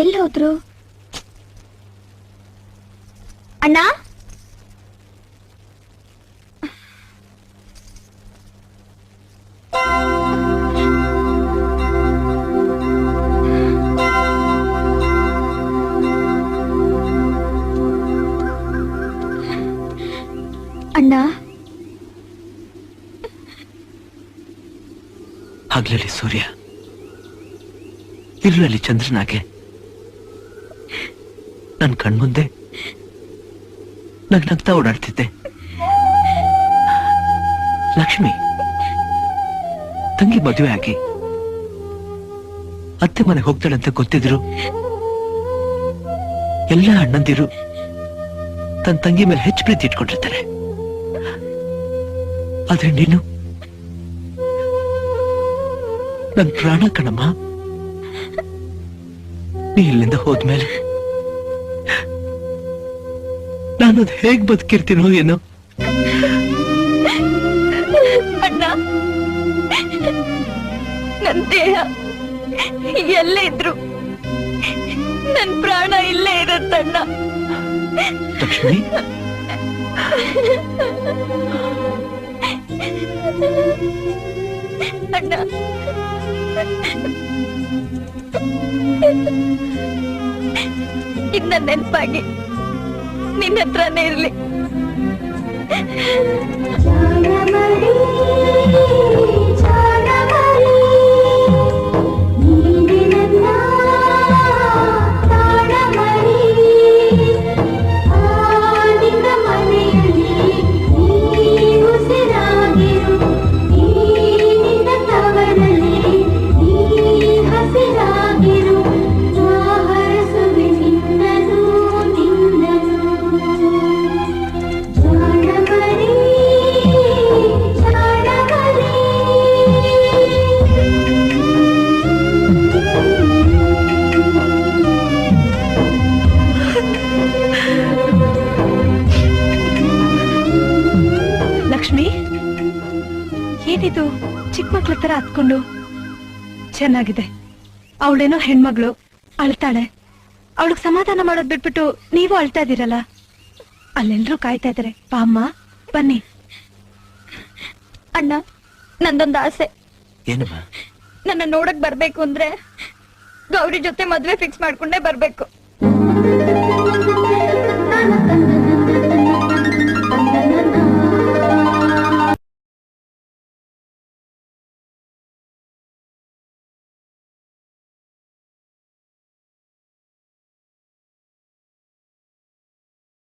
ಎಲ್ಲಿ ಹೋದ್ರು? ಅಣ್ಣ, ಅಣ್ಣ. ಹಗಲಲ್ಲಿ ಸೂರ್ಯ, ಇರುಳಲ್ಲಿ ಚಂದ್ರನಾಗೆ ನನ್ ಕಣ್ಮುಂದೆ ನಗ್ನಗ್ತಾ ಓಡಾಡ್ತಿದ್ದೆ. ಲಕ್ಷ್ಮಿ ತಂಗಿ ಮದುವೆ ಆಗಿ ಅತ್ತೆ ಮನೆಗೆ ಹೋಗ್ತಾಳಂತ ಗೊತ್ತಿದ್ರು ಎಲ್ಲ ಅಣ್ಣಂದಿರು ತನ್ನ ತಂಗಿ ಮೇಲೆ ಹೆಚ್ಚು ಪ್ರೀತಿ ಇಟ್ಕೊಂಡಿರ್ತಾರೆ. ಆದ್ರೆ ನೀನು ನನ್ ಪ್ರಾಣ ಕಣಮ್ಮ. ನೀ ಇಲ್ಲಿಂದ ಹೋದ್ಮೇಲೆ ನಾನು ಅದು ಹೇಗ್ ಬದುಕಿರ್ತೀನೋ ಏನೋ. ಅಣ್ಣ, ನನ್ ದೇಹ ಎಲ್ಲೇ ಇದ್ರು ನನ್ ಪ್ರಾಣ ಇಲ್ಲೇ ಇರತ್ತಣ್ಣ. ಲಕ್ಷ್ಮಿ, ಅಣ್ಣ, ಇನ್ನ ನೆನಪಾಗಿ ನಿನ್ನ ಹತ್ರನೇ ಇರ್ಲಿ. ಲಕ್ಷ್ಮಿ, ಏನಿದು ಚಿಕ್ಕ ಮಕ್ಳ ತರ ಹತ್ಕೊಂಡು? ಚೆನ್ನಾಗಿದೆ. ಅವಳೇನೋ ಹೆಣ್ಮಗಳು, ಅಳ್ತಾಳೆ. ಅವಳಿಗೆ ಸಮಾಧಾನ ಮಾಡೋದ್ ಬಿಟ್ಬಿಟ್ಟು ನೀವು ಅಳ್ತಾ ಇದೀರಲ್ಲ. ಅಲ್ಲೆಲ್ರೂ ಕಾಯ್ತಾ ಇದಾರೆ. ಪಾಮ್ಮ, ಬನ್ನಿ. ಅಣ್ಣ, ನಂದೊಂದು ಆಸೆ. ಏನಮ್ಮ? ನನ್ನ ನೋಡಕ್ ಬರ್ಬೇಕು ಅಂದ್ರೆ ಗೌರಿ ಜೊತೆ ಮದ್ವೆ ಫಿಕ್ಸ್ ಮಾಡ್ಕೊಂಡೇ ಬರ್ಬೇಕು.